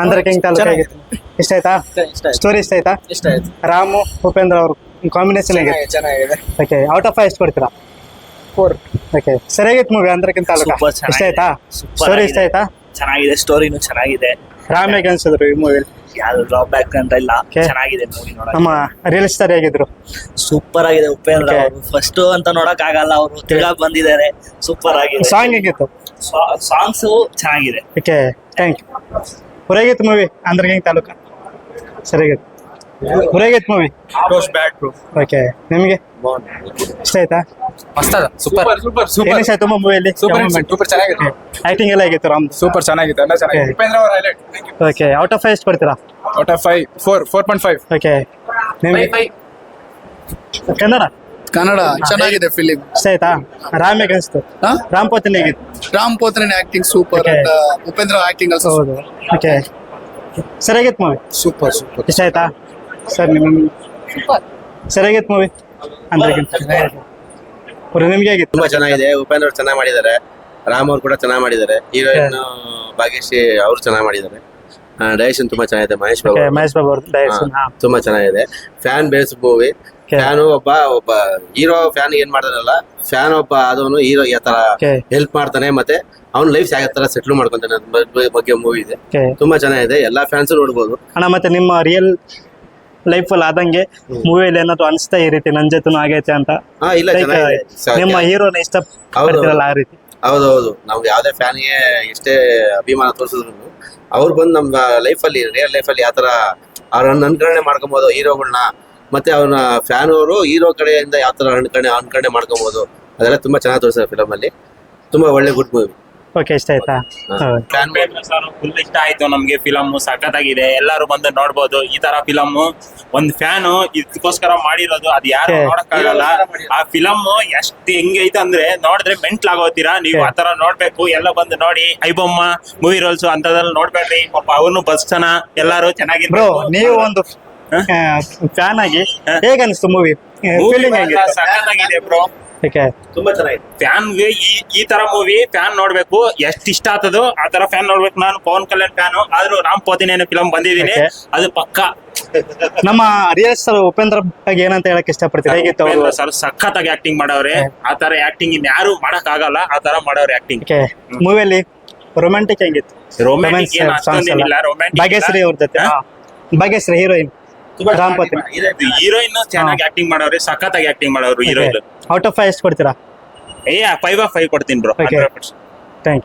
Andhra king taluk ಆಗಿತ್ತು. ಇಷ್ಟ ಆಯ್ತಾ? ಸ್ಟೋರಿ ಇಷ್ಟ ಆಯ್ತಾ? ಇಷ್ಟ ಆಯ್ತು. ರಾಮು ಉಪೇಂದ್ರ ಅವರು ಕಾಂಬಿನೇಷನ್ ಆಗಿದೆ. ಚೆನ್ನಾಗಿದೆ. ಓಕೆ, ಔಟ್ ಆಫ್ 5 ಎಷ್ಟು ಕೊಡ್ತೀರಾ? 4. ಓಕೆ, ಸರಿಯಾಗಿತ್ತು movie Andhra king Taluka. Super ಚೆನ್ನಾಗಿದೆ. ಇಷ್ಟ ಆಯ್ತಾ? Super ಸ್ಟೋರಿ ಆಗಿದೆ. ಇಷ್ಟ ಆಯ್ತಾ? ಚೆನ್ನಾಗಿದೆ, ಸ್ಟೋರಿನೂ ಚೆನ್ನಾಗಿದೆ. ರಾಮ್ ಹೇಗೆ ಅನ್ಸಿದ್ರು ಈ ಮೂವಿ? ಯಾವ್ದು ಡ್ರಾಬ್ಯಾಕ್ ಅಂತ ಇಲ್ಲ, Okay. ಚೆನ್ನಾಗಿದೆ ಮೂವಿ ನಮ್ಮ ನೋಡಕ್ಕೆ. ರಿಯಲ್ ಸ್ಟಾರ್ ಹೇಗಿದ್ರು? ಸೂಪರ್ ಆಗಿದೆ. ಉಪೇಂದ್ರ Okay. ಅವರು ಫಸ್ಟ್ ಅಂತ ನೋಡಕ್ ಆಗಲ್ಲ, ಅವರು ತಿರ್ಗಾ ಬಂದಿದ್ದಾರೆ. ಸೂಪರ್ ಆಗಿದೆ. ಸಾಂಗ್ ಹೇಗಿತ್ತು? ಸಾಂಗ್ಸ್ ಚೆನ್ನಾಗಿದೆ. Okay, thank you. ಹೊರಗಿತ್ತು ಮೂವಿ ಆಂಧ್ರ ಕಿಂಗ್ ತಾಲೂಕು. ಸರಿಯಾಗಿತ್ತು. ಹೊರಗಿತ್ತು ಮೂವಿ. ಓಕೆ, ನಿಮಗೆ ಇಷ್ಟ ಆಯ್ತಾ? ಮಸ್ತ್ ಅದ. ಸೂಪರ್ ಏನ್ ಇಷ್ಟ ಆಯ್ತು ಮೂವಿಯಲ್ಲಿ? ಸೂಪರ್ ಚೆನ್ನಾಗಿದೆ. ಆಕ್ಟಿಂಗ್ ಎಲ್ಲ ಹೇಗಿತ್ತು ರಾಮ್? ಸೂಪರ್ ಚೆನ್ನಾಗಿದೆ. ಎಲ್ಲ ಚೆನ್ನಾಗಿದೆ. Okay. ಉಪೇಂದ್ರ ಅವರ ಹೈಲೈಟ್. ಓಕೆ, ಔಟ್ ಆಫ್ 5 ಎಷ್ಟು ಕೊಡ್ತೀರಾ? Out of 5 4.5. ಓಕೆ, ನಿಮಗೆ ಕನ್ನಡ ಕನ್ನಡ ಚೆನ್ನಾಗಿದೆ ಫಿಲಿಂ. ಇಷ್ಟ ಆಯ್ತಾ? ರಾಮ್ ಹೇಗೆ ಅನಿಸ್ತು? ರಾಮ್ ಪೋತಿನ ಹೇಗಿತ್ತು? ರಾಮ್ ಪೋತ್ರನ್ acting super. Okay. Upendra acting also ಹೌದು. ಓಕೆ, ಸರಿಯಾಗಿತ್ತು ಮೂವಿ. ಸೂಪರ್. ಇಷ್ಟ ಆಯ್ತಾ ಸರ್? ನಿಮಗೆ ಸರಿಯಾಗಿತ್ತು ಮೂವಿ ಅಂದ್ರೆ ನಿಮ್ಗೆ ಹೇಗಿತ್ತು? ತುಂಬಾ ಚೆನ್ನಾಗಿದೆ. ಉಪೇಂದ್ರ ಅವ್ರು ಚೆನ್ನಾಗಿ ಮಾಡಿದ್ದಾರೆ. ರಾಮ್ ಅವ್ರು ಕೂಡ ಚೆನ್ನಾಗಿ ಮಾಡಿದ್ದಾರೆ. ಹೀರೋಯಿನ್ ಭಾಗ್ಯಶ್ರೀ ಅವ್ರು ಚೆನ್ನಾಗಿ ಮಾಡಿದ್ದಾರೆ. ಡೈರೆಕ್ಷನ್ ತುಂಬಾ ಚೆನ್ನಾಗಿದೆ. ಮಹೇಶ್ ಬಾಬು ಮಹೇಶ್ ಬಾಬು ಅವ್ರ ಡೈರೆಕ್ಷನ್ ತುಂಬಾ ಚೆನ್ನಾಗಿದೆ. Fan base movie. ಫ್ಯಾನ್ ಒಬ್ಬ ಹೀರೋ ಫ್ಯಾನ್ ಏನ್ ಮಾಡ್ತಾನಲ್ಲ, ಫ್ಯಾನ್ ಒಬ್ಬ ಅದವನು ಹೀರೋ ಯಾವ ತರ ಹೆಲ್ಪ್ ಮಾಡ್ತಾನೆ, ಮತ್ತೆ ಅವ್ನ ಲೈಫ್ ಯಾವ ತರ ಸೆಟ್ಲ್ ಮಾಡ್ಕೊಂತಾನೆ ಅದ್ರ ಬಗ್ಗೆ ಮೂವಿ ಇದೆ. ತುಂಬಾ ಚೆನ್ನಾಗಿದೆ. ಎಲ್ಲಾ ಫ್ಯಾನ್ಸ್ ನೋಡ್ಬೋದು ಅಣ್ಣ. ಮತ್ತೆ ನಿಮ್ಮ ರಿಯಲ್ ಲೈಫ್ ಅಲ್ಲಿ ಆದಂಗೆ ಮೂವಿಯಲ್ಲಿ ಏನಾದ್ರು ಅನಿಸ್ತಾ ಈ ರೀತಿ ನನ್ ಜೊತೆನೂ ಆಗೈತೆ ಅಂತ? ಇಲ್ಲ, Like, ಚೆನ್ನಾಗಿದೆ. ನಿಮ್ಮ ಹೀರೋನ ಇಷ್ಟ ಪಡ್ತಿರಲ್ಲ ಆ ರೀತಿ? ಹೌದೌದು. ನಾವು ಯಾವ್ದೇ ಫ್ಯಾನ್ಗೆ ಎಷ್ಟೇ ಅಭಿಮಾನ ತೋರಿಸಿದ್ರು ಅವ್ರು ಬಂದು ನಮ್ಮ ಲೈಫಲ್ಲಿ ರಿಯಲ್ ಲೈಫಲ್ಲಿ ಯಾವ ತರ ಅವ್ರನ್ನ ಅನುಕರಣೆ ಮಾಡ್ಕೊಬೋದು ಹೀರೋಗಳನ್ನ, ಮತ್ತೆ ಅವ್ರನ್ನ ಫ್ಯಾನ್ ಅವರು ಹೀರೋ ಕಡೆಯಿಂದ ಯಾವ ತರ ಅನುಕರಣೆ ಮಾಡ್ಕೊಬೋದು, ಅದೆಲ್ಲ ತುಂಬಾ ಚೆನ್ನಾಗಿ ತೋರಿಸ್ತಾರೆ ಫಿಲಮ್ ಅಲ್ಲಿ. ತುಂಬಾ ಒಳ್ಳೆ ಗುಡ್ ಮೂವಿ. ಓಕೆ, ಇಷ್ಟ ಆಯ್ತಾ? ಫ್ಯಾನ್ ಫುಲ್ ಇಷ್ಟ ಆಯ್ತು ನಮ್ಗೆ. ಫಿಲಮ್ ಸಖತ್ತಾಗಿದೆ, ಎಲ್ಲರೂ ಬಂದು ನೋಡ್ಬೋದು. ಈ ತರ ಫಿಲಮ್ ಒಂದ್ ಫ್ಯಾನು ಇದಕ್ಕೋಸ್ಕರ ಮಾಡಿರೋದು, ಅದು ಯಾರು Okay. ನೋಡಕ್ಕಾಗಲ್ಲ. ಆ ಫಿಲಮ್ ಎಷ್ಟು ಹೆಂಗೈತೆ ಅಂದ್ರೆ ನೋಡಿದ್ರೆ ಮೆಂಟ್ಲಾಗೋತೀರಾ ನೀವು. Okay. ಆ ತರ ನೋಡ್ಬೇಕು, ಎಲ್ಲ ಬಂದು ನೋಡಿ. ಐಬೊಮ್ಮ ಮೂವಿ ರೋಲ್ಸ್ ಅಂತದ್ರಲ್ಲಿ ನೋಡ್ಬೇಡ್ರಿ, ಪಾಪ ಅವನು ಬಸ್ಸನ ಎಲ್ಲಾರು ಬ್ರೋ, ಚೆನ್ನಾಗಿರ್ಬೇಕು. ನೀವು ಒಂದು ಫ್ಯಾನ್ ಆಗಿ ಹೇಗೆ ಅನಿಸ್ತು ಮೂವಿ? ಫೀಲಿಂಗ್ ಹೇಗಿತ್ತು? ಸಖತ್ತಾಗಿದೆ ಬ್ರೋ. ಓಕೆ, ತುಂಬಾ ಚೆನ್ನಾಗಿದೆ. ಫ್ಯಾನ್ಗೆ ಈ ತರ ಮೂವಿ ಫ್ಯಾನ್ ನೋಡ್ಬೇಕು. ಎಷ್ಟ್ ಇಷ್ಟ ಆಗ್ತದೋ ಆ ತರ ಫ್ಯಾನ್ ನೋಡ್ಬೇಕು. ನಾನು ಪವನ್ ಕಲ್ಯಾಣ್ ಫ್ಯಾನು, ಆದ್ರೂ ರಾಮ್ ಪೋತಿನೇನ ಫಿಲಮ್ ಬಂದಿದ್ದೀನಿ. Okay. ಅದು ಪಕ್ಕ. ನಮ್ಮ ರಿಯಲ್ ಸ್ಟಾರ್ ಉಪೇಂದ್ರ ಬಗ್ಗೆ ಏನಂತ ಹೇಳಕ್ ಇಷ್ಟಪಡ್ತೀರಾ? ಹೇಗಿತ್ತು ಅವರು? ಉಪೇಂದ್ರ ಸರ್ ಸಖತ್ತಾಗಿ ಆಕ್ಟಿಂಗ್ ಮಾಡವ್ರೆ. ಆ ತರ ಆಕ್ಟಿಂಗ್ ಇನ್ಯಾರು ಮಾಡಕ್ ಆಗಲ್ಲ, ಆ ತರ ಮಾಡವ್ರೆ ಆಕ್ಟಿಂಗ್. ಓಕೆ, ಮೂವಿಯಲ್ಲಿ ರೊಮ್ಯಾಂಟಿಕ್ ಹೆಂಗಿತ್ತು? ರೊಮ್ಯಾಂಟಿಕ್ ಏನು ಅಷ್ಟೊಂದೇನಿಲ್ಲ. ಭಾಗ್ಯಶ್ರೀ ಅವ್ರ ಜೊತೆ ಭಾಗ್ಯಶ್ರೀ ಹೀರೋಯಿನ್ ರಾಮ್ ಪೋತಿ ಹೀರೋಯಿನ್ ಚೆನ್ನಾಗಿ ಆಕ್ಟಿಂಗ್ ಮಾಡವ್ರೆ, ಸಖತ್ತಾಗಿ ಆಕ್ಟಿಂಗ್ ಮಾಡವ್ರು ಹೀರೋಯಿನ್. ಔಟ್ ಆಫ್ 5 ಎಷ್ಟು ಕೊಡ್ತೀರಾ? 5/5 ಕೊಡ್ತೀನಿ ಬ್ರೋ. Okay. 100%. Thank you.